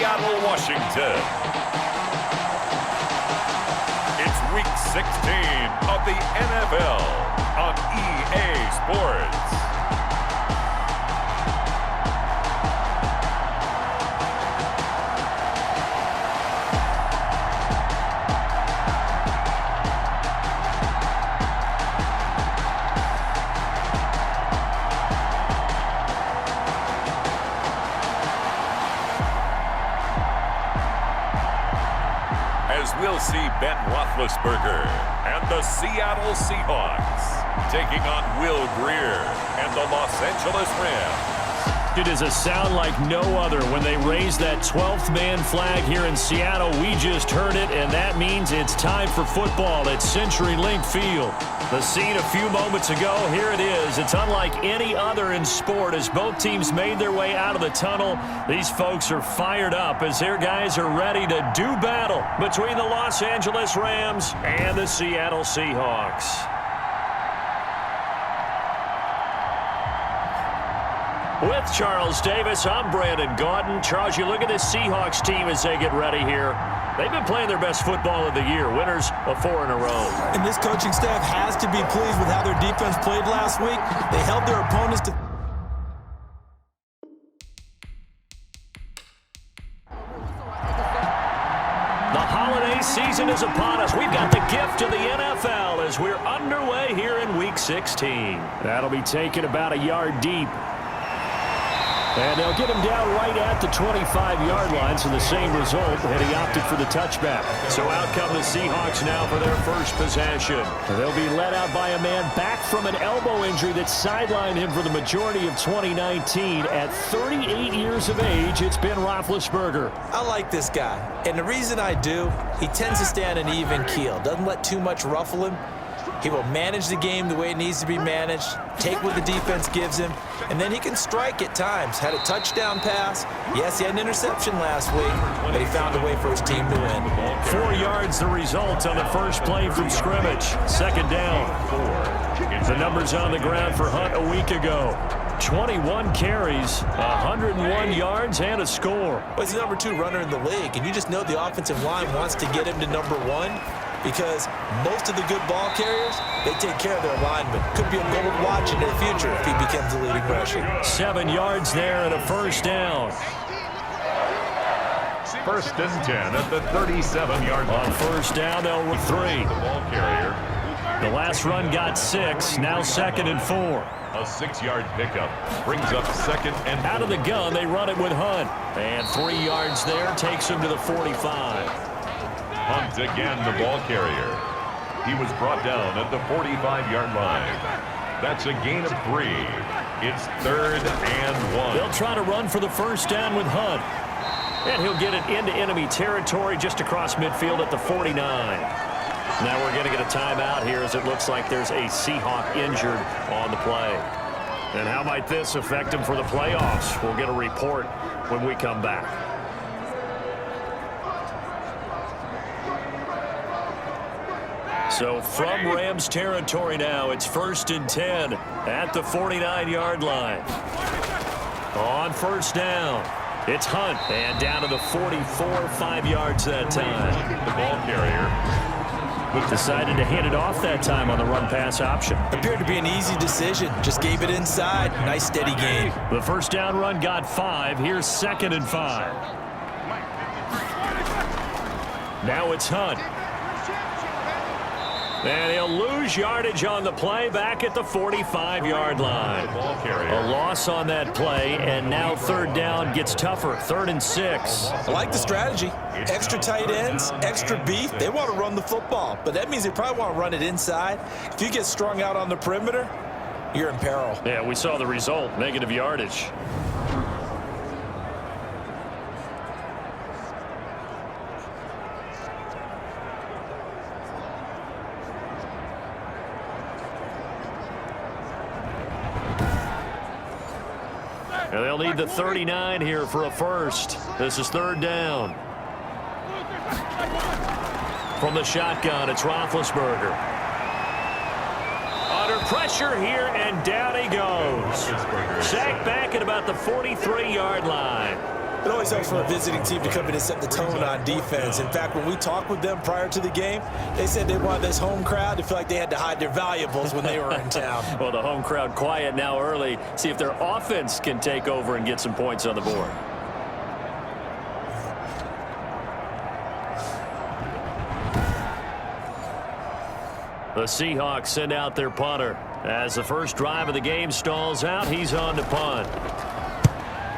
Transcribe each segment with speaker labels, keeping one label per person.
Speaker 1: Seattle, Washington. It's Week 16 of the NFL on EA Sports. As we'll see Ben Roethlisberger and the Seattle Seahawks taking on Will Greer and the Los Angeles Rams.
Speaker 2: It is a sound like no other when they raise that 12th man flag here in Seattle. We just heard it, and that means it's time for football at CenturyLink Field. The scene a few moments ago, here it is. It's unlike any other in sport as both teams made their way out of the tunnel. These folks are fired up as their guys are ready to do battle between the Los Angeles Rams and the Seattle Seahawks. With Charles Davis, I'm Brandon Gaudin. Charles, you look at this Seahawks team as they get ready here. They've been playing their best football of the year, winners of 4 in a row.
Speaker 3: And this coaching staff has to be pleased with how their defense played last week. They held their opponents to...
Speaker 2: The holiday season is upon us. We've got the gift of the NFL as we're underway here in Week 16. That'll be taken about a yard deep. And they'll get him down right at the 25-yard line, so the same result, and he opted for the touchback. So out come the Seahawks now for their first possession. They'll be led out by a man back from an elbow injury that sidelined him for the majority of 2019. At 38 years of age, it's Ben Roethlisberger.
Speaker 3: I like this guy, and the reason I do, he tends to stay on an even keel, doesn't let too much ruffle him. He will manage the game the way it needs to be managed, take what the defense gives him, and then he can strike at times. Had a touchdown pass. Yes, he had an interception last week, but he found a way for his team to win.
Speaker 2: 4 yards the result on the first play from scrimmage. Second down. The numbers on the ground for Hunt a week ago. 21 carries, 101 yards, and a score.
Speaker 3: Well, he's the #2 runner in the league, and you just know the offensive line wants to get him to #1 because most of the good ball carriers, they take care of their linemen. Could be a gold watch in their future if he becomes the leading rusher.
Speaker 2: 7 yards there and a first down.
Speaker 1: First and 10 at the 37-yard line.
Speaker 2: On first down, they'll run 3.
Speaker 1: The ball carrier.
Speaker 2: The last run got 6, now 2nd and 4.
Speaker 1: A 6-yard pickup brings up 2nd and 4.
Speaker 2: Out of the gun, they run it with Hunt. And 3 yards there takes him to the 45.
Speaker 1: Hunt again, the ball carrier. He was brought down at the 45-yard line. That's a gain of 3. It's 3rd and 1.
Speaker 2: They'll try to run for the first down with Hunt. And he'll get it into enemy territory just across midfield at the 49. Now we're going to get a timeout here as it looks like there's a Seahawk injured on the play. And how might this affect him for the playoffs? We'll get a report when we come back. So from Rams territory now, it's 1st and 10 at the 49-yard line. On first down, it's Hunt, and down to the 44, 5 yards that time.
Speaker 1: The ball carrier
Speaker 2: decided to hand it off that time on the run-pass option.
Speaker 3: Appeared to be an easy decision. Just gave it inside. Nice steady gain.
Speaker 2: The first down run got 5. Here's 2nd and 5. Now it's Hunt. And he'll lose yardage on the play back at the 45-yard line. A loss on that play, and now 3rd down gets tougher. 3rd and 6.
Speaker 3: I like the strategy. Extra tight ends, extra beef. They want to run the football, but that means they probably want to run it inside. If you get strung out on the perimeter, you're in peril.
Speaker 2: Yeah, we saw the result, negative yardage. And they'll need the 39 here for a first. This is 3rd down. From the shotgun, it's Roethlisberger. Under pressure here, and down he goes. Sacked back at about the 43-yard line.
Speaker 3: It always helps for a visiting team to come in and set the tone on defense. In fact, when we talked with them prior to the game, they said they wanted this home crowd to feel like they had to hide their valuables when they were in town.
Speaker 2: Well, the home crowd quiet now early. See if their offense can take over and get some points on the board. The Seahawks send out their punter. As the first drive of the game stalls out, he's on to punt.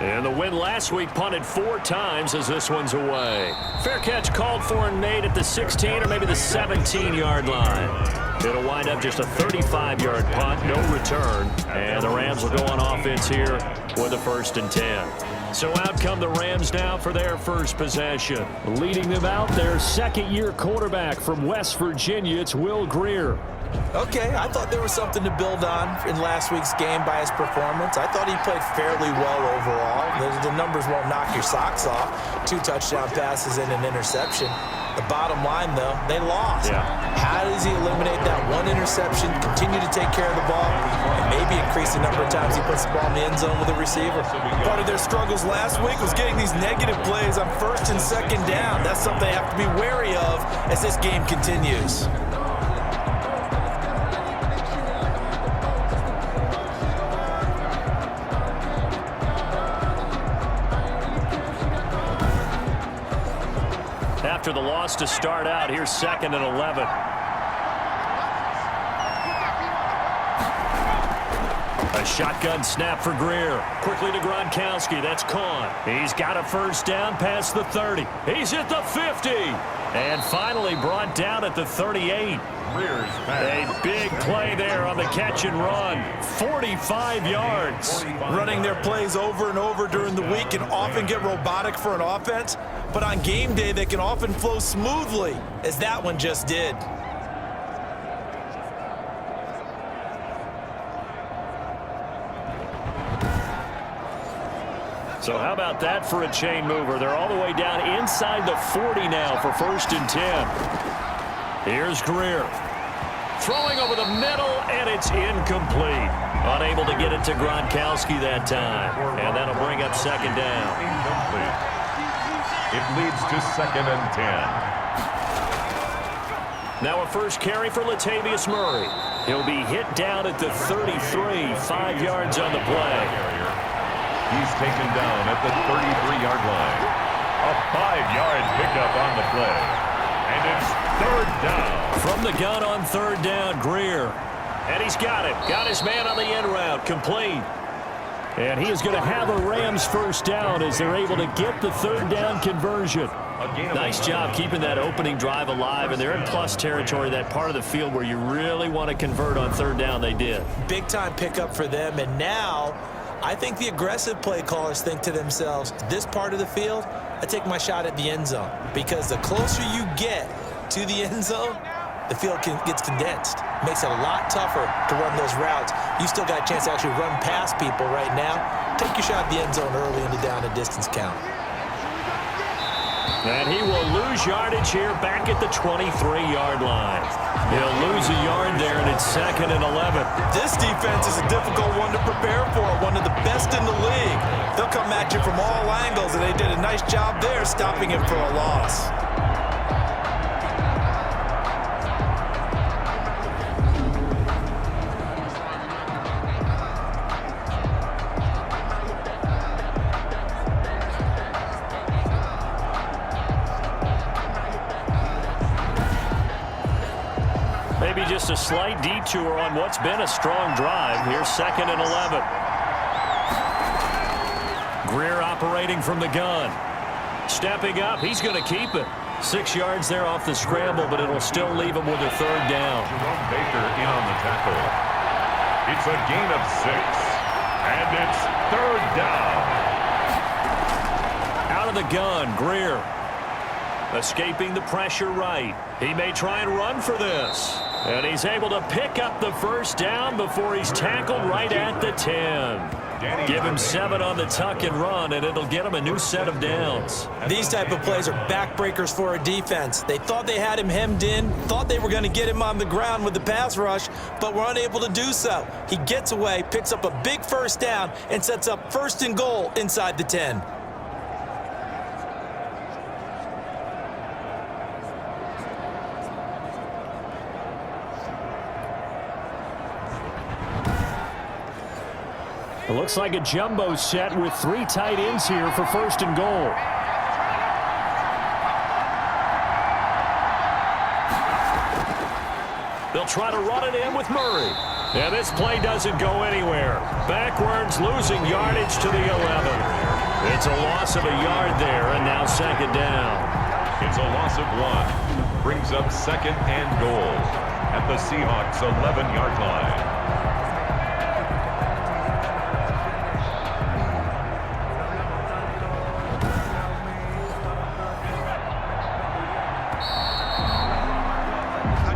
Speaker 2: And the win last week punted 4 times as this one's away. Fair catch called for and made at the 16 or maybe the 17-yard line. It'll wind up just a 35-yard punt, no return. And the Rams will go on offense here with a 1st and 10. So out come the Rams now for their first possession. Leading them out, their second-year quarterback from West Virginia, it's Will Grier.
Speaker 3: Okay, I thought there was something to build on in last week's game by his performance. I thought he played fairly well overall. The numbers won't knock your socks off. 2 touchdown passes and an interception. The bottom line, though, they lost.
Speaker 2: Yeah.
Speaker 3: How does he eliminate that 1 interception, continue to take care of the ball, and maybe increase the number of times he puts the ball in the end zone with a receiver? Part of their struggles last week was getting these negative plays on 1st and 2nd down. That's something they have to be wary of as this game continues.
Speaker 2: After the loss to start out, here's 2nd and 11. A shotgun snap for Grier. Quickly to Gronkowski. That's caught. He's got a 1st down past the 30. He's at the 50. And finally brought down at the 38. A big play there on the catch and run. 45 yards.
Speaker 3: Running their plays over and over during the week can often get robotic for an offense, but on game day they can often flow smoothly, as that one just did.
Speaker 2: So how about that for a chain mover? They're all the way down inside the 40 now for 1st and 10. Here's Grier. Throwing over the middle, and it's incomplete. Unable to get it to Gronkowski that time. And that'll bring up 2nd down.
Speaker 1: Incomplete. It leads to 2nd and 10.
Speaker 2: Now a first carry for Latavius Murray. He'll be hit down at the 33, 5 yards on the play.
Speaker 1: He's taken down at the 33-yard line. A 5-yard pickup on the play. And it's 3rd down.
Speaker 2: From the gun on 3rd down, Grier. And he's got it. Got his man on the end route. Complete. And he is going to have a Rams 1st down as they're able to get the 3rd down conversion. Nice job keeping that opening drive alive, and they're in plus territory, that part of the field where you really want to convert on 3rd down. They did.
Speaker 3: Big time pickup for them, and now I think the aggressive play callers think to themselves, this part of the field, I take my shot at the end zone, because the closer you get to the end zone, the field gets condensed. Makes it a lot tougher to run those routes. You still got a chance to actually run past people right now. Take your shot at the end zone early in the down and distance count.
Speaker 2: And he will lose yardage here back at the 23-yard line. He'll lose a yard there, and it's 2nd and 11.
Speaker 3: This defense is a difficult one to prepare for, one of the best in the league. They'll come at you from all angles, and they did a nice job there stopping him for a loss.
Speaker 2: Maybe just a slight detour on what's been a strong drive. Here's 2nd and 11. Grier operating from the gun. Stepping up, he's going to keep it. 6 yards there off the scramble, but it'll still leave him with a 3rd down.
Speaker 1: Jerome Baker in on the tackle. It's a gain of 6, and it's 3rd down.
Speaker 2: Out of the gun, Grier. Escaping the pressure right. He may try and run for this. And he's able to pick up the 1st down before he's tackled right at the 10. Give him 7 on the tuck and run, and it'll get him a new set of downs.
Speaker 3: These type of plays are backbreakers for a defense. They thought they had him hemmed in, thought they were going to get him on the ground with the pass rush, but were unable to do so. He gets away, picks up a big 1st down, and sets up 1st and goal inside the 10.
Speaker 2: Looks like a jumbo set with 3 tight ends here for 1st and goal. They'll try to run it in with Murray. And this play doesn't go anywhere. Backwards, losing yardage to the 11. It's a loss of a yard there, and now 2nd down.
Speaker 1: It's a loss of 1. Brings up 2nd and goal at the Seahawks' 11-yard line.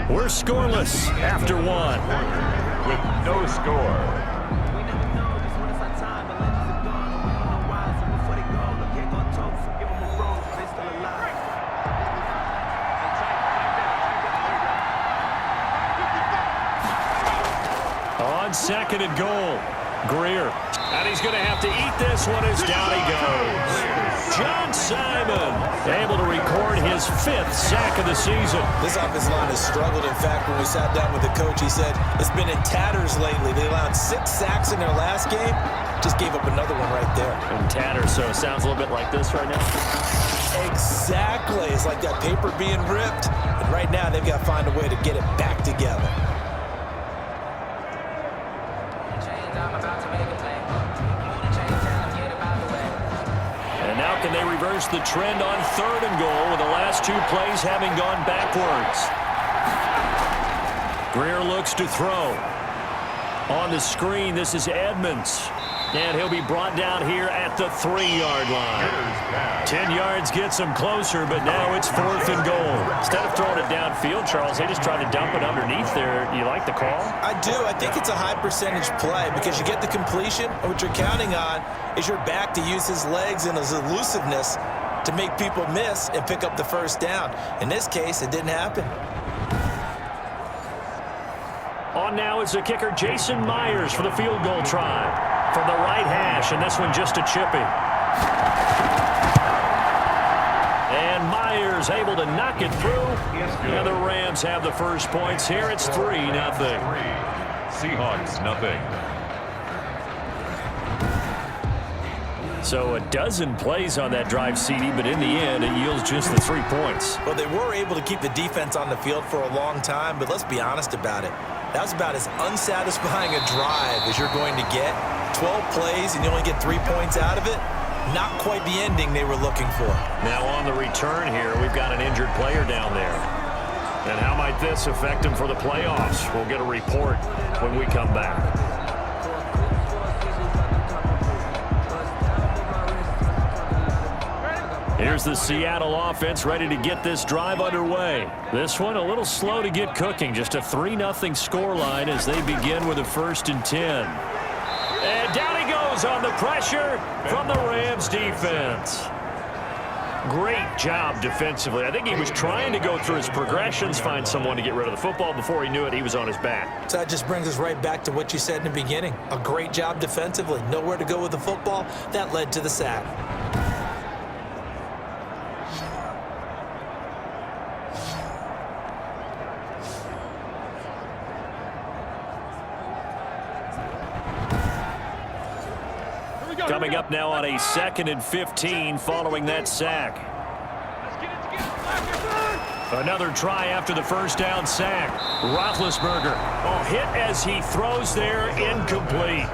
Speaker 2: We're scoreless after 1.
Speaker 1: With no score.
Speaker 2: On 2nd and goal, Greer. And he's going to have to eat this one as down he goes. John Simon able to record his 5th sack of the season.
Speaker 3: This offensive line has struggled. In fact, when we sat down with the coach, he said it's been in tatters lately. They allowed 6 sacks in their last game. Just gave up another one right there.
Speaker 2: In tatters, so it sounds a little bit like this right now.
Speaker 3: Exactly. It's like that paper being ripped. And right now, they've got to find a way to get it back together.
Speaker 2: Can they reverse the trend on 3rd and goal with the last 2 plays having gone backwards? Greer looks to throw. On the screen, this is Edmonds. And he'll be brought down here at the 3-yard line. 10 yards gets him closer, but now it's 4th and goal. Instead of throwing it downfield, Charles, they just tried to dump it underneath there. You like the call?
Speaker 3: I do. I think it's a high percentage play because you get the completion, and what you're counting on is your back to use his legs and his elusiveness to make people miss and pick up the 1st down. In this case, it didn't happen.
Speaker 2: On now is the kicker, Jason Myers, for the field goal try. From the right hash, and this one just a chippy. And Myers able to knock it through. And the Rams have the first points here. It's 3-0.
Speaker 1: Seahawks, nothing.
Speaker 2: So a dozen plays on that drive, CD, but in the end, it yields just the 3 points.
Speaker 3: Well, they were able to keep the defense on the field for a long time, but let's be honest about it. That was about as unsatisfying a drive as you're going to get. 12 plays and you only get 3 points out of it. Not quite the ending they were looking for.
Speaker 2: Now on the return here, we've got an injured player down there. And how might this affect him for the playoffs? We'll get a report when we come back. Here's the Seattle offense ready to get this drive underway. This one a little slow to get cooking. Just a 3-0 scoreline as they begin with a 1st and 10. And down he goes on the pressure from the Rams defense. Great job defensively. I think he was trying to go through his progressions, find someone to get rid of the football. Before he knew it, he was on his back.
Speaker 3: So that just brings us right back to what you said in the beginning. A great job defensively. Nowhere to go with the football. That led to the sack.
Speaker 2: Coming up now on a 2nd and 15 following that sack. Another try after the 1st down sack. Roethlisberger, hit as he throws there, incomplete.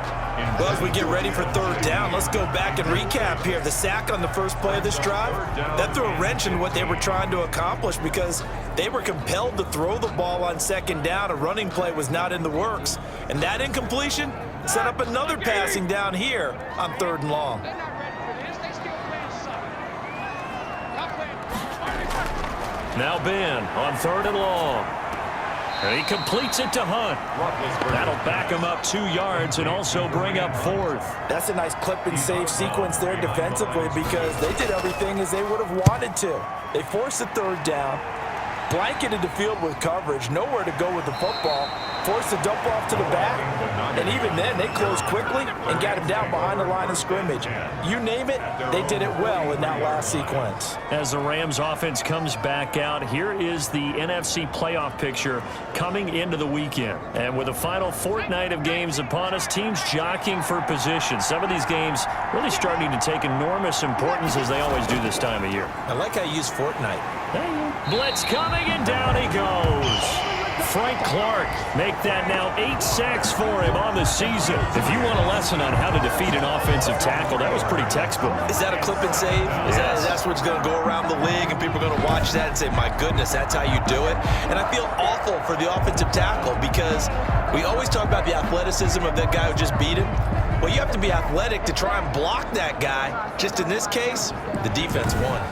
Speaker 3: Well, as we get ready for 3rd down, let's go back and recap here. The sack on the first play of this drive, that threw a wrench in what they were trying to accomplish because they were compelled to throw the ball on 2nd down. A running play was not in the works. And that incompletion set up another passing down here on 3rd and long.
Speaker 2: Now Ben on 3rd and long. And he completes it to Hunt. That'll back him up 2 yards and also bring up 4th.
Speaker 3: That's a nice clip and save sequence there defensively because they did everything as they would have wanted to. They forced the 3rd down, blanketed the field with coverage, nowhere to go with the football, forced the dump off to the back, and even then they closed quickly and got him down behind the line of scrimmage. You name it, they did it well in that last sequence.
Speaker 2: As the Rams offense comes back out, here is the NFC playoff picture coming into the weekend. And with the final fortnight of games upon us, teams jockeying for position. Some of these games really starting to take enormous importance as they always do this time of year.
Speaker 3: I like how you use fortnight.
Speaker 2: Blitz coming, and down he goes. Frank Clark make that now 8 sacks for him on the season. If you want a lesson on how to defeat an offensive tackle, that was pretty textbook.
Speaker 3: Is that a clip and save? That's what's going to go around the league, and people are going to watch that and say, my goodness, that's how you do it? And I feel awful for the offensive tackle because we always talk about the athleticism of that guy who just beat him. Well, you have to be athletic to try and block that guy. Just in this case, the defense won.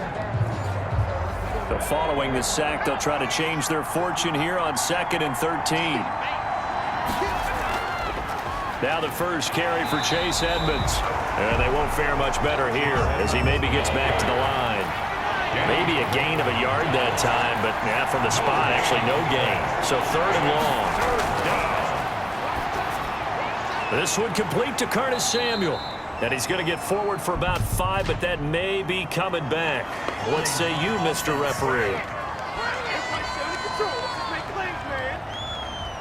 Speaker 2: So following the sack, they'll try to change their fortune here on 2nd and 13. Now the first carry for Chase Edmonds. And they won't fare much better here as he maybe gets back to the line. Maybe a gain of a yard that time, but from the spot, actually no gain. So 3rd and long. This one complete to Curtis Samuel. And he's going to get forward for about 5, but that may be coming back. What say you, Mr. Referee?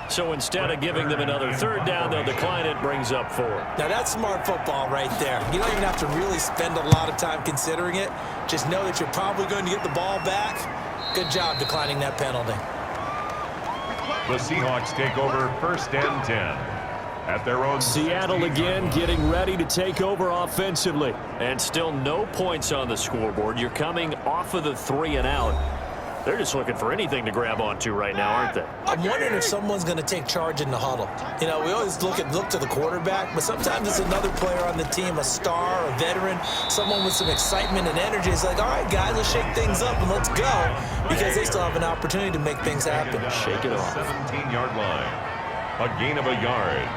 Speaker 2: So instead of giving them another 3rd down, they'll decline it, brings up 4.
Speaker 3: Now that's smart football right there. You don't even have to really spend a lot of time considering it. Just know that you're probably going to get the ball back. Good job declining that penalty.
Speaker 1: The Seahawks take over 1st and 10. At their own
Speaker 2: Seattle again getting ready to take over offensively. And still no points on the scoreboard. You're coming off of the 3 and out. They're just looking for anything to grab onto right now, aren't they?
Speaker 3: I'm wondering if someone's going to take charge in the huddle. You know, we always look to the quarterback, but sometimes it's another player on the team, a star, a veteran, someone with some excitement and energy. It's like, all right, guys, let's shake things up and let's go, because they still have an opportunity to make things happen.
Speaker 2: Shake it off.
Speaker 1: 17-yard line. A gain of a yard.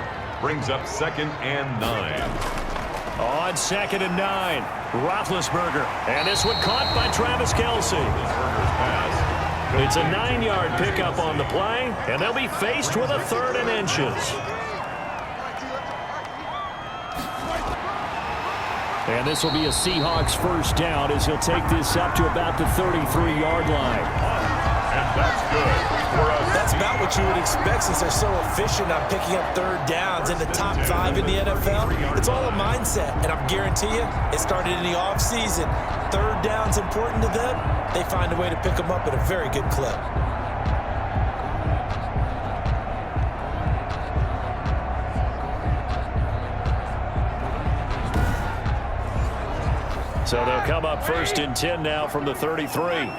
Speaker 1: Brings up 2nd and 9.
Speaker 2: On 2nd and 9, Roethlisberger. And this one caught by Travis Kelce. It's a 9-yard pickup on the play, and they'll be faced with a 3rd and inches. And this will be a Seahawks 1st down as he'll take this up to about the 33-yard line.
Speaker 1: And that's good.
Speaker 3: That's about what you would expect since they're so efficient on picking up 3rd downs in the top 5 in the NFL. It's all a mindset, and I guarantee you it started in the offseason. 3rd down's important to them. They find a way to pick them up at a very good clip.
Speaker 2: So they'll come up 1st and 10 now from the 33.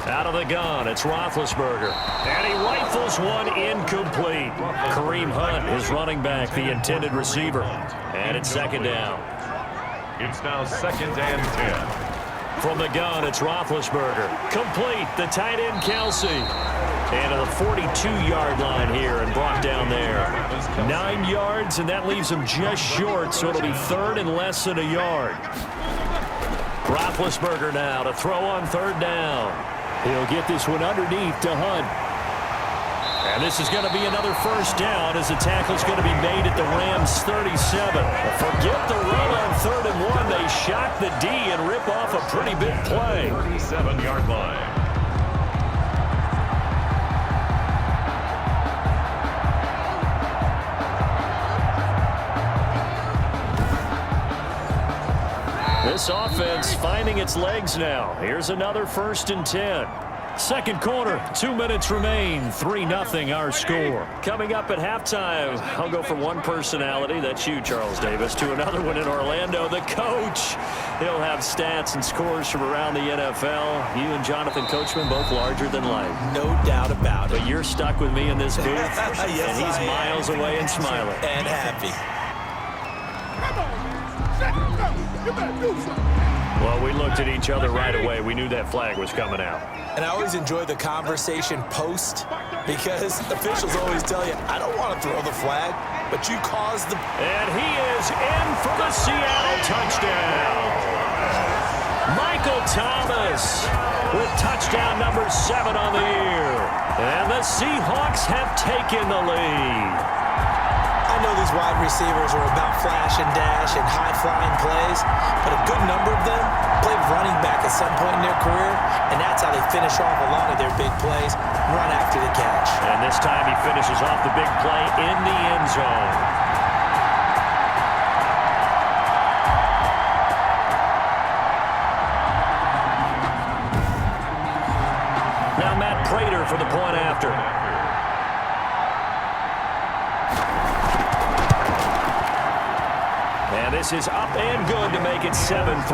Speaker 2: Out of the gun, it's Roethlisberger. And he rifles one incomplete. Kareem Hunt, his running back, the intended receiver. And it's 2nd down.
Speaker 1: It's now 2nd and 10.
Speaker 2: From the gun, it's Roethlisberger. Complete, the tight end Kelce. And to the 42-yard line here and brought down there. 9 yards, and that leaves him just short, so it'll be 3rd and less than a yard. Roethlisberger now to throw on 3rd down. He'll get this one underneath to Hunt. And this is going to be another 1st down as the tackle's going to be made at the Rams 37. Forget the run on 3rd and 1. They shock the D and rip off a pretty big play.
Speaker 1: 37-yard line.
Speaker 2: This offense finding its legs now. Here's another 1st and 10. 2nd quarter, 2 minutes remain. 3-0 our score. Coming up at halftime, I'll go from one personality, that's you, Charles Davis, to another one in Orlando, the coach. He'll have stats and scores from around the NFL. You and Jonathan Coachman both larger than life.
Speaker 3: No doubt about it.
Speaker 2: But you're stuck with me in this booth,
Speaker 3: Yes,
Speaker 2: and he's miles away and smiling.
Speaker 3: And happy.
Speaker 2: Well, we looked at each other right away. We knew that flag was coming out.
Speaker 3: And I always enjoy the conversation post because officials always tell you, I don't want to throw the flag, but you caused the...
Speaker 2: And he is in for the Seattle touchdown. Michael Thomas. with touchdown number 7 on the year. And the Seahawks have taken the lead.
Speaker 3: I know these wide receivers are about flash and dash and high-flying plays, but a good number of them played running back at some point in their career, and that's how they finish off a lot of their big plays, run after the catch.
Speaker 2: And this time he finishes off the big play in the end zone. Now Matt Prater for the point after. And this is up and good to make it 7-3.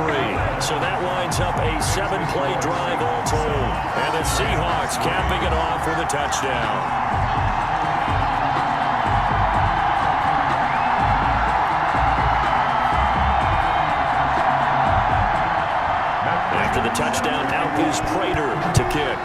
Speaker 2: So that winds up a 7-play drive all told. And the Seahawks capping it off with a touchdown. After the touchdown, out is Prater to kick.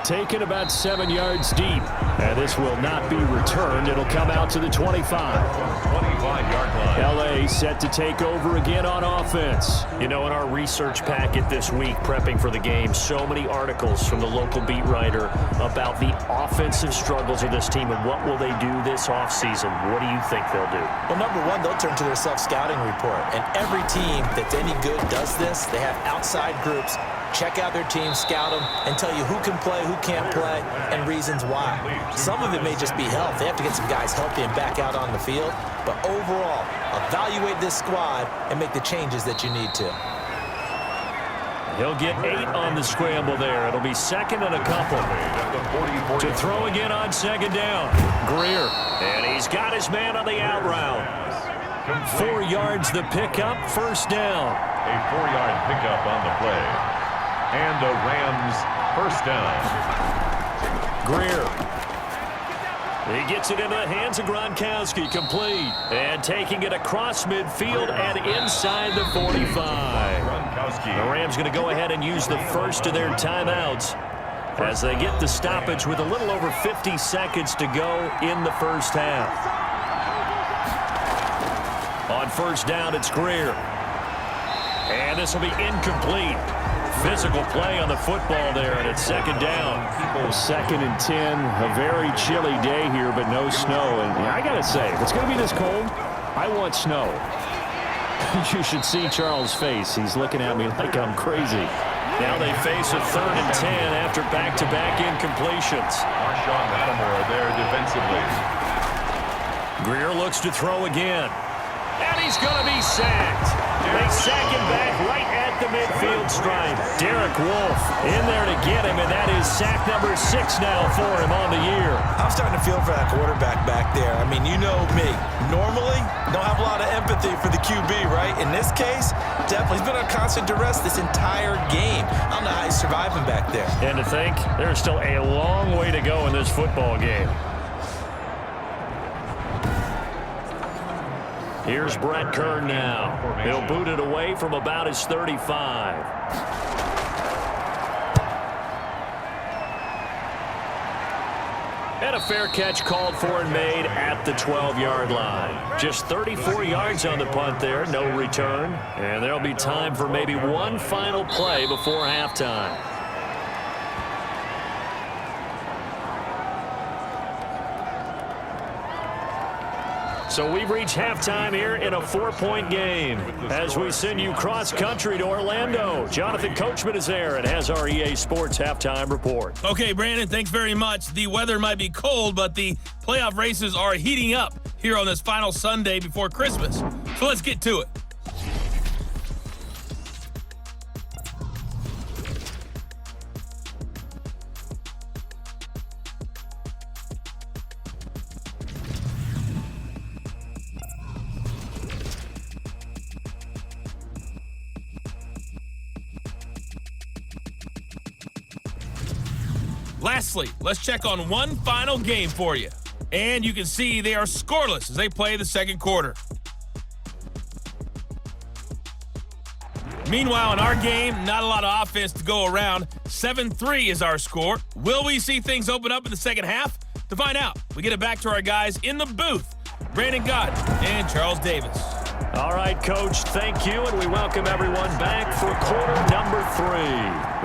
Speaker 2: Taken about 7 yards deep. And this will not be returned. It'll come out to the 25.
Speaker 1: 25-yard line.
Speaker 2: L.A. set to take over again on offense. You know, in our research packet this week, prepping for the game, so many articles from the local beat writer about the offensive struggles of this team and what will they do this offseason. What do you think they'll do?
Speaker 3: Well, number one, they'll turn to their self-scouting report. And every team that's any good does this. They have outside groups. Check out their team, scout them, and tell you who can play, who can't play, and reasons why. Some of it may just be health. They have to get some guys healthy and back out on the field. But overall, evaluate this squad and make the changes that you need to.
Speaker 2: He'll get 8 on the scramble there. It'll be second and a couple. To throw again on second down. Greer. And he's got his man on the out route. 4 yards the pickup, first down.
Speaker 1: A 4-yard pickup on the play. And the Rams first down.
Speaker 2: Greer. He gets it into the hands of Gronkowski, complete. And taking it across midfield and inside the 45. The Rams going to go ahead and use the first of their timeouts as they get the stoppage with a little over 50 seconds to go in the first half. On first down, it's Greer. And this will be incomplete. Physical play on the football there, and it's second down. 2nd and 10, a very chilly day here, but no snow. And I got to say, if it's going to be this cold, I want snow. You should see Charles' face. He's looking at me like I'm crazy. Now they face a 3rd and 10 after back-to-back incompletions.
Speaker 1: Marshawn Lattimore there defensively.
Speaker 2: Greer looks to throw again. And he's going to be sacked. They sack him back right at the midfield stripe. Derek Wolfe in there to get him, and that is sack number 6 now for him on the year.
Speaker 3: I'm starting to feel for that quarterback back there. I mean, you know me. Normally, don't have a lot of empathy for the QB, right? In this case, definitely. He's been on constant duress this entire game. I don't know how he's surviving back there.
Speaker 2: And to think, there's still a long way to go in this football game. Here's Brett Kern now. He'll boot it away from about his 35. And a fair catch called for and made at the 12-yard line. Just 34 yards on the punt there, no return. And there'll be time for maybe one final play before halftime. So we've reached halftime here in a 4-point game. As we send you cross-country to Orlando, Jonathan Coachman is there and has our EA Sports halftime report.
Speaker 4: Okay, Brandon, thanks very much. The weather might be cold, but the playoff races are heating up here on this final Sunday before Christmas. So let's get to it. Lastly, let's check on one final game for you. And you can see they are scoreless as they play the second quarter. Meanwhile, in our game, not a lot of offense to go around. 7-3 is our score. Will we see things open up in the second half? To find out, we get it back to our guys in the booth, Brandon Gott and Charles Davis.
Speaker 2: All right, Coach, thank you, and we welcome everyone back for quarter number 3.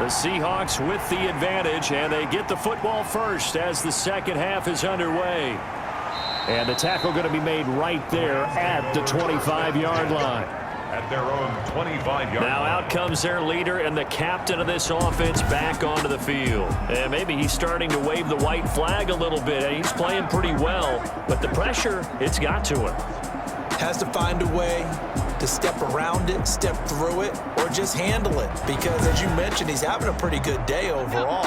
Speaker 2: The Seahawks with the advantage, and they get the football first as the second half is underway. And the tackle going to be made right there at the 25-yard line.
Speaker 1: At their own 25-yard line.
Speaker 2: Now out comes their leader and the captain of this offense back onto the field. And maybe he's starting to wave the white flag a little bit. He's playing pretty well, but the pressure, it's got to him.
Speaker 3: Has to find a way to step around it, step through it, or just handle it. Because, as you mentioned, he's having a pretty good day overall.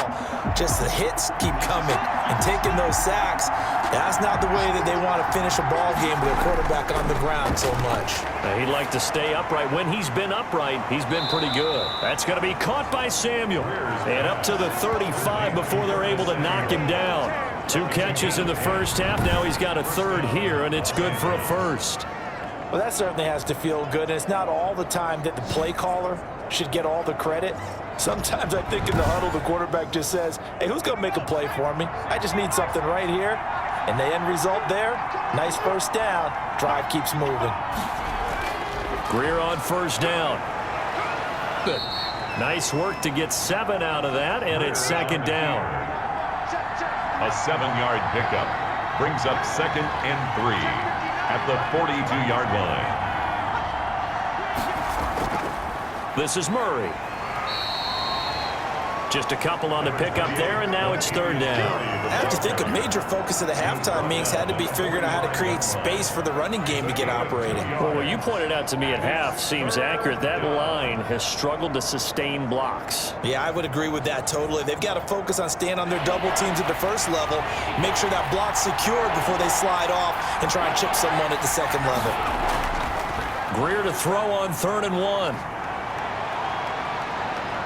Speaker 3: Just the hits keep coming and taking those sacks. That's not the way that they want to finish a ball game with a quarterback on the ground so much.
Speaker 2: He'd like to stay upright. When he's been upright, he's been pretty good. That's going to be caught by Samuel. And up to the 35 before they're able to knock him down. 2 catches in the first half. Now he's got a third here, and it's good for a first.
Speaker 3: Well, that certainly has to feel good, and it's not all the time that the play caller should get all the credit. Sometimes I think in the huddle, the quarterback just says, hey, who's going to make a play for me? I just need something right here. And the end result there, nice first down. Drive keeps moving.
Speaker 2: Greer on first down. Good. Nice work to get 7 out of that, and it's second down.
Speaker 1: A 7-yard pickup brings up 2nd and 3 at the 42-yard line.
Speaker 2: This is Murray. Just a couple on the pickup there, and now it's third down.
Speaker 3: I have to think a major focus of the halftime meetings had to be figuring out how to create space for the running game to get operating.
Speaker 2: Well, what you pointed out to me at half seems accurate. That line has struggled to sustain blocks.
Speaker 3: Yeah, I would agree with that totally. They've got to focus on staying on their double teams at the first level, make sure that block's secured before they slide off and try and chip someone at the second level.
Speaker 2: Greer to throw on 3rd and 1.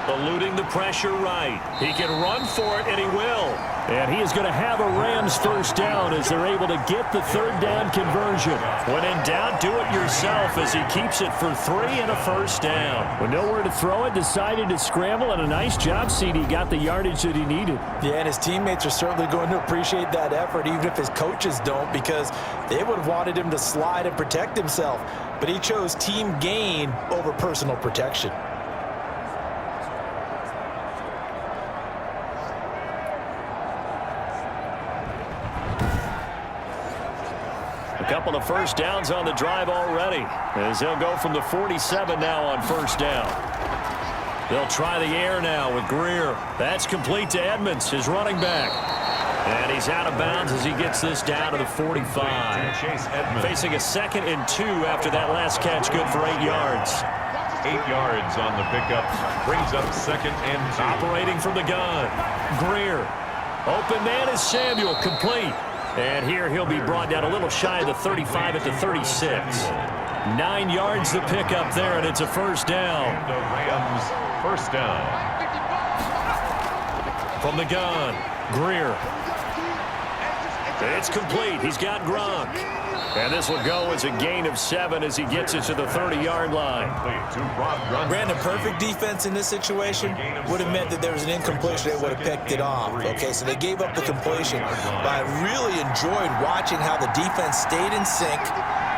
Speaker 2: Eluding the pressure right. He can run for it, and he will. And he is going to have a Rams first down as they're able to get the third down conversion. When in doubt, do it yourself as he keeps it for 3 and a first down. With nowhere to throw it, decided to scramble, and a nice job, CD. Got the yardage that he needed.
Speaker 3: Yeah, and his teammates are certainly going to appreciate that effort, even if his coaches don't, because they would have wanted him to slide and protect himself. But he chose team gain over personal protection.
Speaker 2: A couple of first downs on the drive already, as they'll go from the 47 now on first down. They'll try the air now with Greer. That's complete to Edmonds, his running back. And he's out of bounds as he gets this down to the 45. Facing a 2nd and 2 after that last catch, good for 8 yards.
Speaker 1: 8 yards on the pickup, brings up 2nd and 2.
Speaker 2: Operating from the gun, Greer. Open man is Samuel, complete. And here he'll be brought down a little shy of the 35 at the 36. 9 yards the pickup there, and it's a first down.
Speaker 1: The Rams first down.
Speaker 2: From the gun, Greer. It's complete. He's got Gronk. And this will go as a gain of 7 as he gets it to the 30-yard line.
Speaker 3: Brandon, perfect defense in this situation would have meant that there was an incompletion. They would have picked it off. Okay, so they gave up the completion. But I really enjoyed watching how the defense stayed in sync,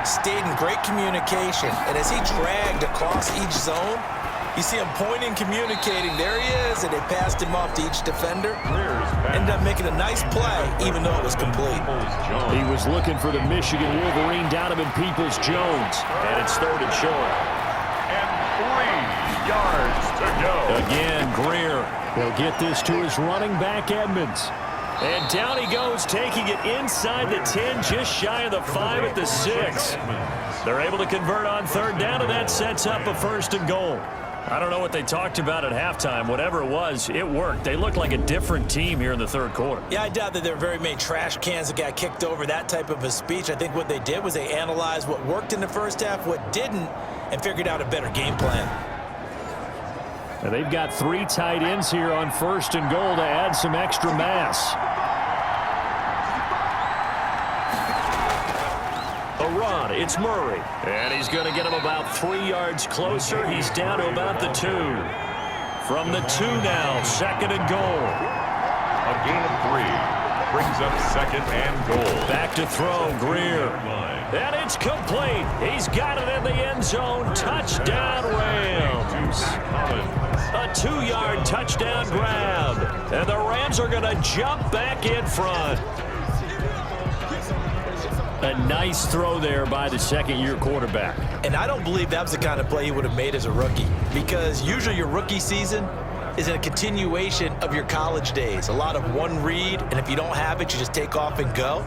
Speaker 3: stayed in great communication. And as he dragged across each zone, you see him pointing, communicating. There he is, and they passed him off to each defender. Ended up making a nice play, even though it was complete.
Speaker 2: He was looking for the Michigan Wolverine, Donovan Peoples-Jones. And it's 3rd and short.
Speaker 1: And 3 yards to go.
Speaker 2: Again, Greer. He'll get this to his running back, Edmonds. And down he goes, taking it inside the 10, just shy of the 5 at the 6. They're able to convert on 3rd down, and that sets up a 1st and goal. I don't know what they talked about at halftime. Whatever it was, it worked. They looked like a different team here in the 3rd quarter.
Speaker 3: Yeah, I doubt that there were very many trash cans that got kicked over, that type of a speech. I think what they did was they analyzed what worked in the first half, what didn't, and figured out a better game plan.
Speaker 2: And they've got 3 tight ends here on 1st and goal to add some extra mass. A run, it's Murray. And he's going to get him about 3 yards closer. He's down to about the 2. From the 2 now, 2nd and goal.
Speaker 1: A gain of 3 brings up 2nd and goal.
Speaker 2: Back to throw, Greer. And it's complete. He's got it in the end zone. Touchdown, Rams. A 2-yard touchdown grab. And the Rams are going to jump back in front. A nice throw there by the second-year quarterback.
Speaker 3: And I don't believe that was the kind of play he would have made as a rookie, because usually your rookie season is a continuation of your college days. A lot of one read, and if you don't have it, you just take off and go.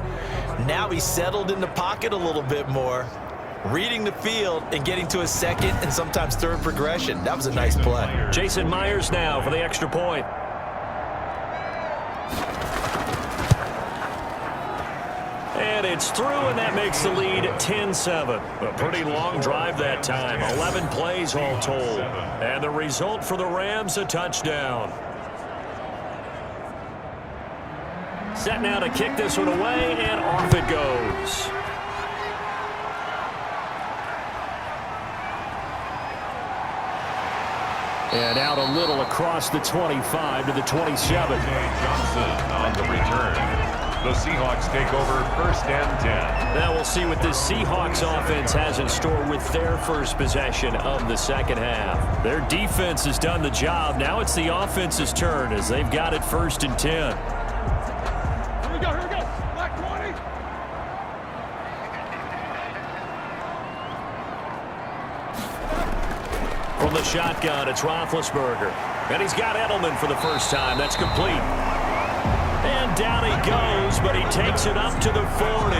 Speaker 3: Now he's settled in the pocket a little bit more, reading the field and getting to his second and sometimes third progression. That was a nice play.
Speaker 2: Jason Myers now for the extra point. And it's through, and that makes the lead 10-7. A pretty long drive that time. 11 plays all told. And the result for the Rams, a touchdown. Set now to kick this one away, and off it goes. And out a little across the 25 to the 27.
Speaker 1: Johnson on the return. The Seahawks take over 1st and 10.
Speaker 2: Now we'll see what this Seahawks offense has in store with their first possession of the second half. Their defense has done the job. Now it's the offense's turn as they've got it 1st and 10.
Speaker 5: Here we go. Black 20.
Speaker 2: From the shotgun, it's Roethlisberger. And he's got Edelman for the first time. That's complete. And down he goes, but he takes it up to the 40.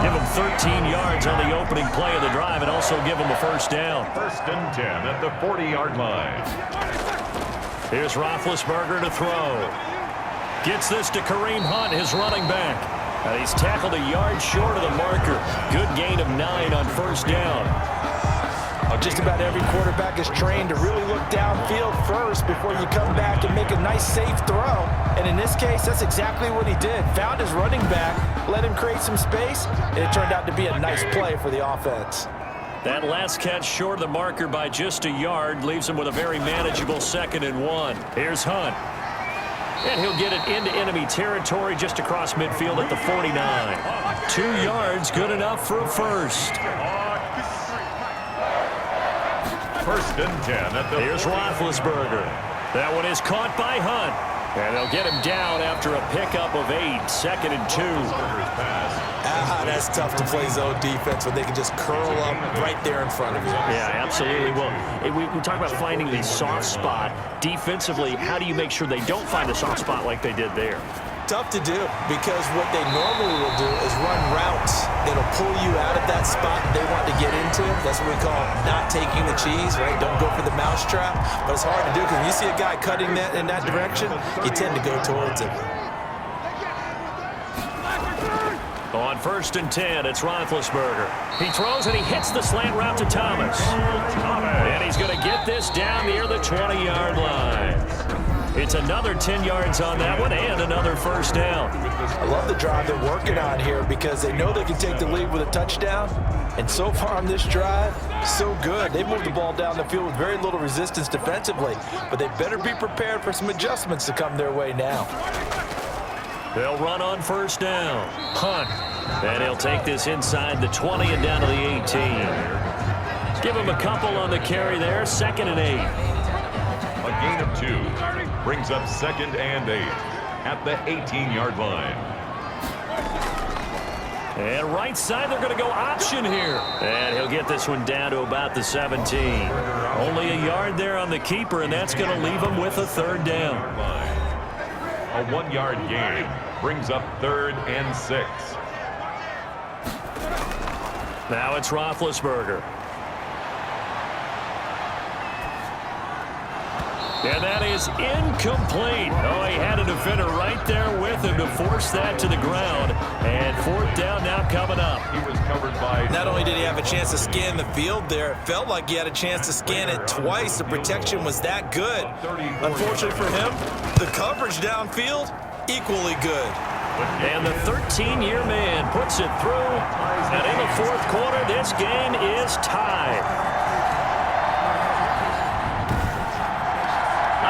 Speaker 2: Give him 13 yards on the opening play of the drive and also give him a first down.
Speaker 1: 1st and 10 at the 40-yard line.
Speaker 2: Here's Roethlisberger to throw. Gets this to Kareem Hunt, his running back. And he's tackled a yard short of the marker. Good gain of 9 on first down.
Speaker 3: Just about every quarterback is trained to really look downfield first before you come back and make a nice, safe throw. And in this case, that's exactly what he did. Found his running back, let him create some space, and it turned out to be a nice play for the offense.
Speaker 2: That last catch short of the marker by just a yard leaves him with a very manageable 2nd and 1. Here's Hunt. And he'll get it into enemy territory just across midfield at the 49. 2 yards, good enough for a first.
Speaker 1: 1st and 10 at the...
Speaker 2: Here's Roethlisberger. That one is caught by Hunt. And they'll get him down after a pickup of 8. 2nd and 2.
Speaker 3: That's tough to play zone defense when they can just curl up right there in front of you.
Speaker 2: Yeah, absolutely. Well, we talk about finding the soft spot. Defensively, how do you make sure they don't find a soft spot like they did there?
Speaker 3: Tough to do, because what they normally will do is run routes that'll pull you out of that spot they want to get into. That's what we call not taking the cheese, right? Don't go for the mousetrap. But it's hard to do because when you see a guy cutting that in that direction, you tend to go towards him.
Speaker 2: On 1st and 10, it's Roethlisberger. He throws and he hits the slant route to Thomas. And he's going to get this down near the 20-yard line. It's another 10 yards on that one and another first down.
Speaker 3: I love the drive they're working on here because they know they can take the lead with a touchdown. And so far on this drive, so good. They moved the ball down the field with very little resistance defensively. But they better be prepared for some adjustments to come their way now.
Speaker 2: They'll run on first down. Hunt. And he'll take this inside the 20 and down to the 18. Give him a couple on the carry there. 2nd and 8.
Speaker 1: A gain of 2 brings up 2nd and 8 at the 18-yard line.
Speaker 2: And right side, they're going to go option here. And he'll get this one down to about the 17. Only a yard there on the keeper, and that's going to leave him with a 3rd down.
Speaker 1: A 1-yard gain brings up 3rd and 6.
Speaker 2: Now it's Roethlisberger. And that is incomplete. Oh, he had a defender right there with him to force that to the ground. And 4th down now coming up.
Speaker 1: He was covered by...
Speaker 3: Not only did he have a chance to scan the field there, it felt like he had a chance to scan it twice. The protection was that good. Unfortunately for him, the coverage downfield, equally good.
Speaker 2: And the 13-year man puts it through. And in the 4th quarter, this game is tied.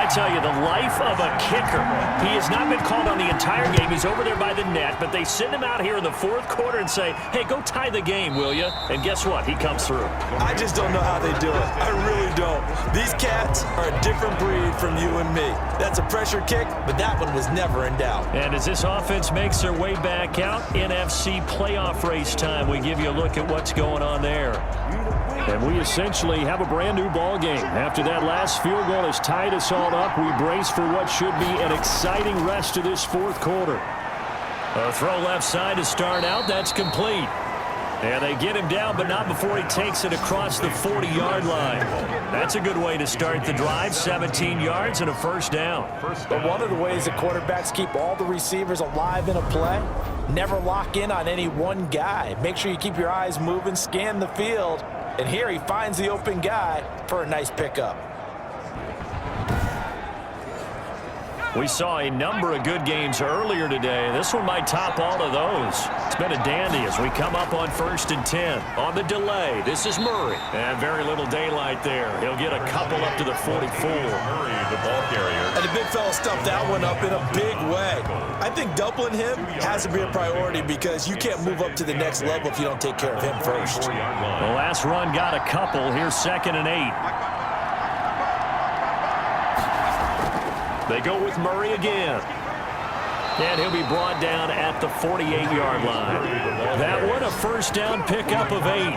Speaker 2: I tell you, the life of a kicker. He has not been called on the entire game. He's over there by the net, but they send him out here in the fourth quarter and say, hey, go tie the game, will you? And guess what? He comes through.
Speaker 3: I just don't know how they do it. I really don't. These cats are a different breed from you and me. That's a pressure kick, but that one was never in doubt.
Speaker 2: And as this offense makes their way back out, NFC playoff race time, we give you a look at what's going on there. And we essentially have a brand new ball game. After that last field goal has tied us all up, we brace for what should be an exciting rest of this fourth quarter. A throw left side to start out. That's complete. And they get him down, but not before he takes it across the 40-yard line. That's a good way to start the drive. 17 yards and a first down.
Speaker 3: But one of the ways that quarterbacks keep all the receivers alive in a play, never lock in on any one guy. Make sure you keep your eyes moving, scan the field. And here he finds the open guy for a nice pickup.
Speaker 2: We saw a number of good games earlier today. This one might top all of those. It's been a dandy as we come up on 1st and 10. On the delay, this is Murray. And very little daylight there. He'll get a couple up to the 44.
Speaker 1: Murray, the ball carrier.
Speaker 3: And the big fella stuffed that one up in a big way. I think doubling him has to be a priority because you can't move up to the next level if you don't take care of him first.
Speaker 2: The last run got a couple. Here's 2nd and 8. They go with Murray again. And he'll be brought down at the 48-yard line. That one, a first down pickup of 8.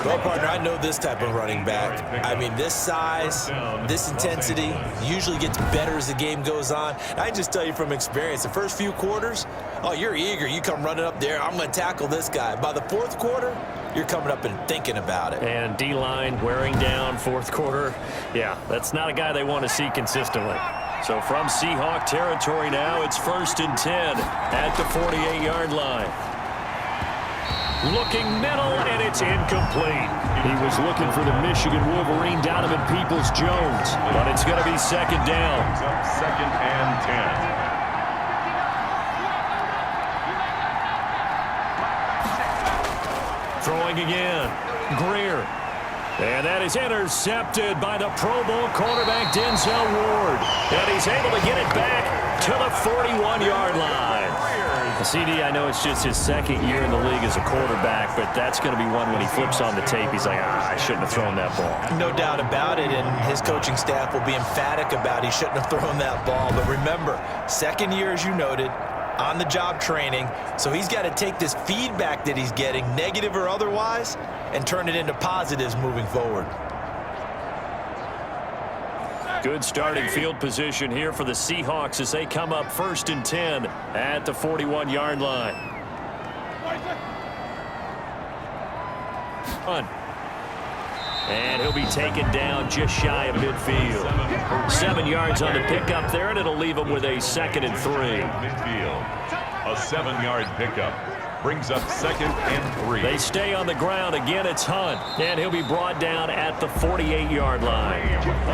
Speaker 3: Well, partner, I know this type of running back. I mean, this size, this intensity usually gets better as the game goes on. I just tell you from experience, the first few quarters, oh, you're eager. You come running up there. I'm going to tackle this guy. By the fourth quarter, you're coming up and thinking about it.
Speaker 2: And D-line wearing down fourth quarter. Yeah, that's not a guy they want to see consistently. So from Seahawk territory now, it's 1st and 10 at the 48-yard line. Looking middle, and it's incomplete. He was looking for the Michigan Wolverine, Donovan Peoples-Jones, but it's going to be 2nd down.
Speaker 1: 2nd and 10.
Speaker 2: Throwing again. Greer. And that is intercepted by the Pro Bowl quarterback Denzel Ward. And he's able to get it back to the 41-yard line. CD, I know it's just his 2nd year in the league as a quarterback, but that's going to be one when he flips on the tape. He's like, I shouldn't have thrown that ball.
Speaker 3: No doubt about it, and his coaching staff will be emphatic about he shouldn't have thrown that ball. But remember, 2nd year, as you noted, on-the-job training, so he's got to take this feedback that he's getting, negative or otherwise, and turn it into positives moving forward.
Speaker 2: Good starting field position here for the Seahawks as they come up 1st and 10 at the 41-yard line. And he'll be taken down just shy of midfield. 7 yards on the pickup there, and it'll leave him with a 2nd and 3.
Speaker 1: Midfield. A 7-yard pickup. Brings up 2nd and 3.
Speaker 2: They stay on the ground. Again, it's Hunt. And he'll be brought down at the 48-yard line.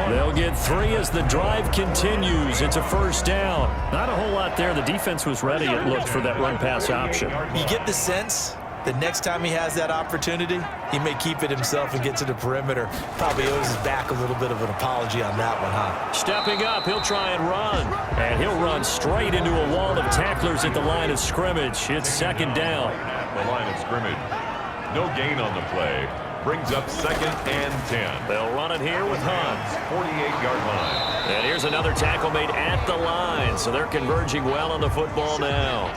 Speaker 2: They'll get 3 as the drive continues. It's a first down. Not a whole lot there. The defense was ready, it looked, for that run-pass option.
Speaker 3: You get the sense the next time he has that opportunity, he may keep it himself and get to the perimeter. Probably owes his back a little bit of an apology on that one, huh?
Speaker 2: Stepping up, he'll try and run. And he'll run straight into a wall of tacklers at the line of scrimmage. It's 2nd down.
Speaker 1: At the line of scrimmage. No gain on the play. Brings up 2nd and 10.
Speaker 2: They'll run it here with Hunt.
Speaker 1: 48-yard line.
Speaker 2: And here's another tackle made at the line. So they're converging well on the football now.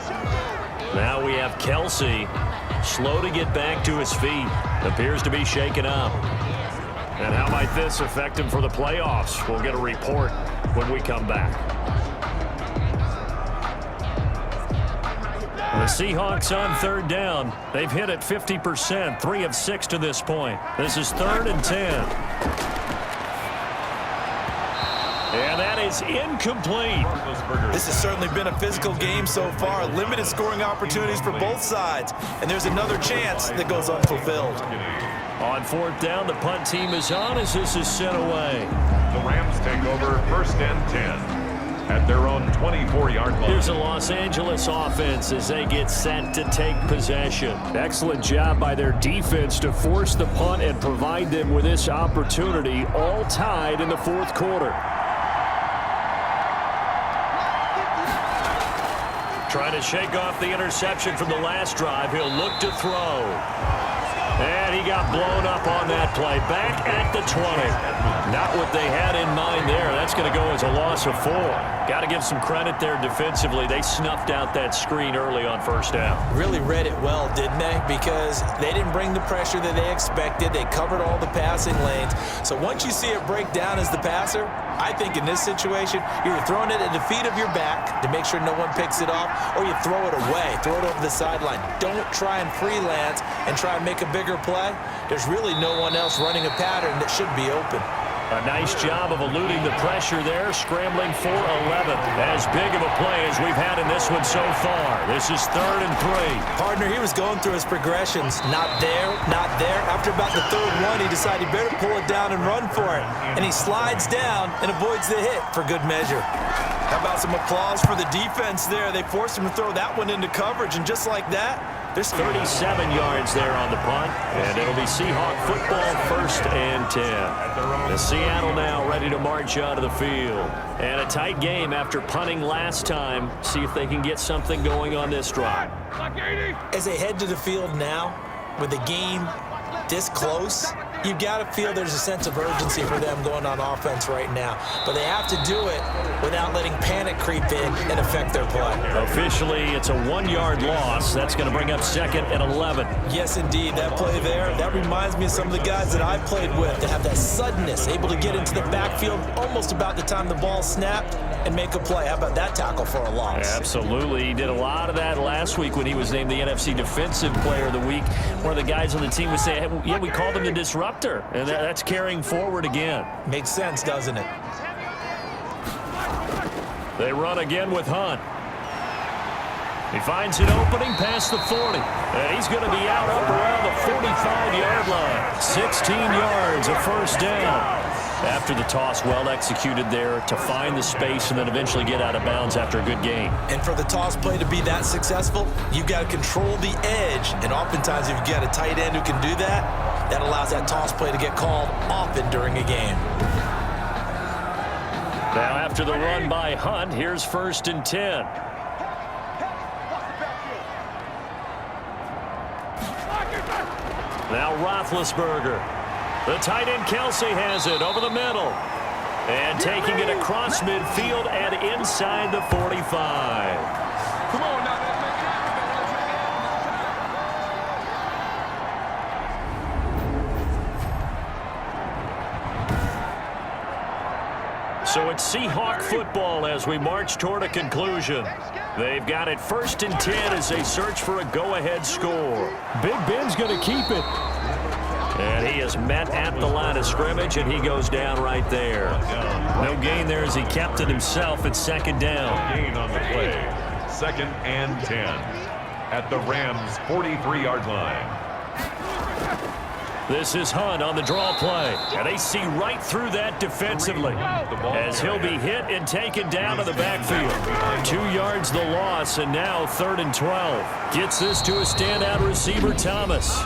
Speaker 2: Now we have Kelsey. Slow to get back to his feet. Appears to be shaken up. And how might this affect him for the playoffs? We'll get a report when we come back. The Seahawks on 3rd down. They've hit it 50%, 3 of 6 to this point. This is 3rd and 10. And that is incomplete.
Speaker 3: This has certainly been a physical game so far. Limited scoring opportunities for both sides. And there's another chance that goes unfulfilled.
Speaker 2: On 4th down, the punt team is on as this is sent away.
Speaker 1: The Rams take over 1st and 10 at their own 24-yard line.
Speaker 2: Here's the Los Angeles offense as they get set to take possession. Excellent job by their defense to force the punt and provide them with this opportunity, all tied in the 4th quarter. Trying to shake off the interception from the last drive. He'll look to throw. And he got blown up on that play. Back at the 20. Not what they had in mind there. That's going to go as a loss of 4. Got to give some credit there defensively. They snuffed out that screen early on first down.
Speaker 3: Really read it well, didn't they? Because they didn't bring the pressure that they expected. They covered all the passing lanes. So once you see it break down as the passer, I think in this situation, you're throwing it at the feet of your back to make sure no one picks it off, or you throw it away, throw it over the sideline. Don't try and freelance and try and make a bigger play. There's really no one else running a pattern that should be open.
Speaker 2: A nice job of eluding the pressure there, scrambling for 11. As big of a play as we've had in this one so far. This is 3rd and 3.
Speaker 3: Partner, he was going through his progressions. Not there, not there. After about the 3rd one, he decided he better pull it down and run for it. And he slides down and avoids the hit for good measure. How about some applause for the defense there? They forced him to throw that one into coverage, and just like that,
Speaker 2: there's 37 yards there on the punt, and it'll be Seahawk football, 1st and 10. The Seattle now ready to march out of the field. And a tight game after punting last time. See if they can get something going on this drive.
Speaker 3: As they head to the field now, with the game this close, you've got to feel there's a sense of urgency for them going on offense right now. But they have to do it without letting panic creep in and affect their play.
Speaker 2: Officially, it's a 1-yard loss. That's going to bring up 2nd and 11.
Speaker 3: Yes, indeed. That play there, that reminds me of some of the guys that I played with that have that suddenness, able to get into the backfield almost about the time the ball snapped and make a play. How about that tackle for a loss?
Speaker 2: Absolutely. He did a lot of that last week when he was named the NFC Defensive Player of the Week. One of the guys on the team would say, hey, yeah, we called him the disruptor, and that's carrying forward again.
Speaker 3: Makes sense, doesn't it?
Speaker 2: They run again with Hunt. He finds an opening past the 40, and he's going to be out up around the 45-yard line. 16 yards, a first down. After the toss, well executed there to find the space and then eventually get out of bounds after a good gain.
Speaker 3: And for the toss play to be that successful, you've got to control the edge. And oftentimes, if you've got a tight end who can do that, that allows that toss play to get called often during a game.
Speaker 2: Now after the run by Hunt, here's 1st and 10. Now Roethlisberger. The tight end Kelsey has it over the middle. And taking it across midfield and inside the 45.
Speaker 5: Come on now.
Speaker 2: So it's Seahawk football as we march toward a conclusion. They've got it 1st and 10 as they search for a go-ahead score. Big Ben's going to keep it. And he is met at the line of scrimmage, and he goes down right there. No gain there as he kept it himself at 2nd down.
Speaker 1: Gain on the play. 2nd and 10 at the Rams' 43-yard line.
Speaker 2: This is Hunt on the draw play, and they see right through that defensively as he'll be hit and taken down to the backfield. 2 yards the loss, and now 3rd and 12. Gets this to a standout receiver, Thomas.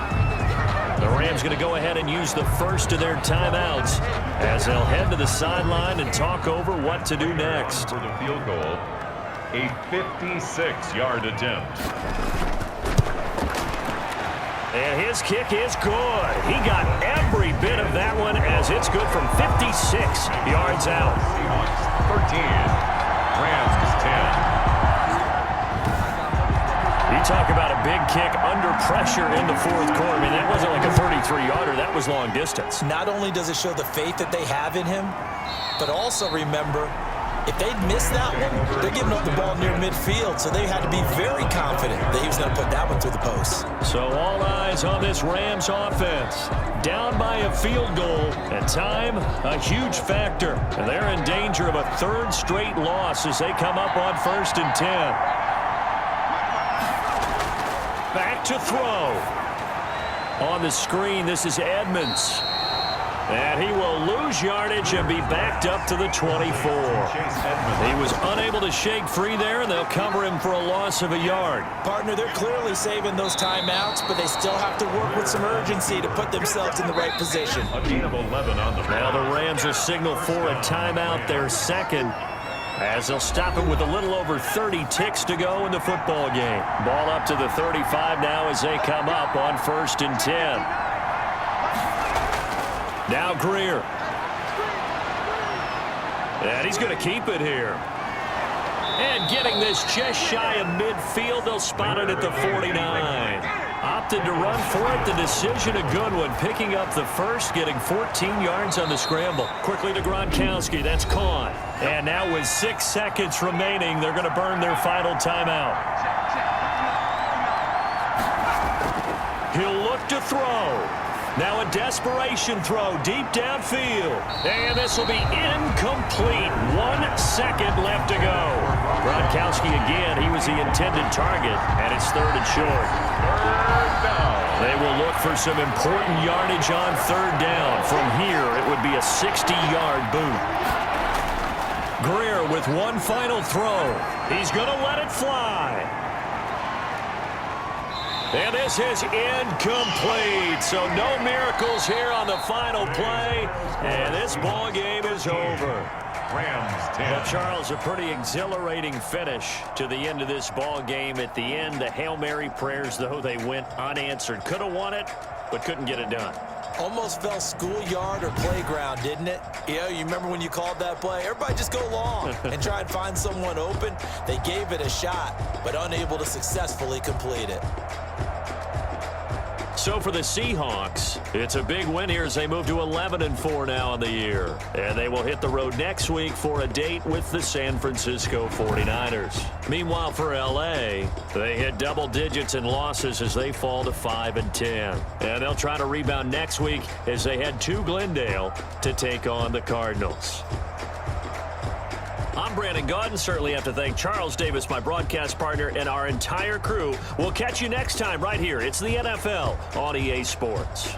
Speaker 2: The Rams going to go ahead and use the first of their timeouts as they'll head to the sideline and talk over what to do next.
Speaker 1: For the field goal, a 56-yard attempt.
Speaker 2: And his kick is good. He got every bit of that one as it's good from 56 yards out.
Speaker 1: Seahawks 13, Rams 10.
Speaker 2: You talk about a big kick under pressure in the 4th quarter. I mean, that wasn't like a 33-yarder. That was long distance.
Speaker 3: Not only does it show the faith that they have in him, but also remember, if they'd missed that one, they're giving up the ball near midfield, so they had to be very confident that he was going to put that one through the post.
Speaker 2: So all eyes on this Rams offense. Down by a field goal, and time, a huge factor. And they're in danger of a 3rd straight loss as they come up on 1st and 10. Back to throw. On the screen, this is Edmonds. And he will lose yardage and be backed up to the 24. He was unable to shake free there, and they'll cover him for a loss of a yard.
Speaker 3: Partner, they're clearly saving those timeouts, but they still have to work with some urgency to put themselves in the right position.
Speaker 1: A gain of 11 on the
Speaker 2: Now the Rams will signal for a timeout, their 2nd. as they'll stop it with a little over 30 ticks to go in the football game. Ball up to the 35 now as they come up on 1st and 10. Now Greer. And he's going to keep it here. And getting this just shy of midfield, they'll spot it at the 49. Opted to run for it. The decision a good one. Picking up the first, getting 14 yards on the scramble. Quickly to Gronkowski. That's caught. And now with 6 seconds remaining, they're going to burn their final timeout. He'll look to throw. Now a desperation throw deep downfield. And this will be incomplete. 1 second left to go. Gronkowski again. He was the intended target. And it's 3rd and short. They will look for some important yardage on 3rd down. From here, it would be a 60-yard boot. Greer with one final throw. He's going to let it fly. And this is incomplete. So no miracles here on the final play. And this ball game is over.
Speaker 1: Rams 10.
Speaker 2: Well, Charles, a pretty exhilarating finish to the end of this ball game. At the end, the Hail Mary prayers, though, they went unanswered. Could have won it, but couldn't get it done.
Speaker 3: Almost fell schoolyard or playground, didn't it? You remember when you called that play? Everybody just go long and try and find someone open. They gave it a shot, but unable to successfully complete it.
Speaker 2: So for the Seahawks, it's a big win here as they move to 11-4 now in the year. And they will hit the road next week for a date with the San Francisco 49ers. Meanwhile, for L.A., they hit double digits in losses as they fall to 5-10. And they'll try to rebound next week as they head to Glendale to take on the Cardinals. I'm Brandon Gaudin. Certainly have to thank Charles Davis, my broadcast partner, and our entire crew. We'll catch you next time right here. It's the NFL on EA Sports.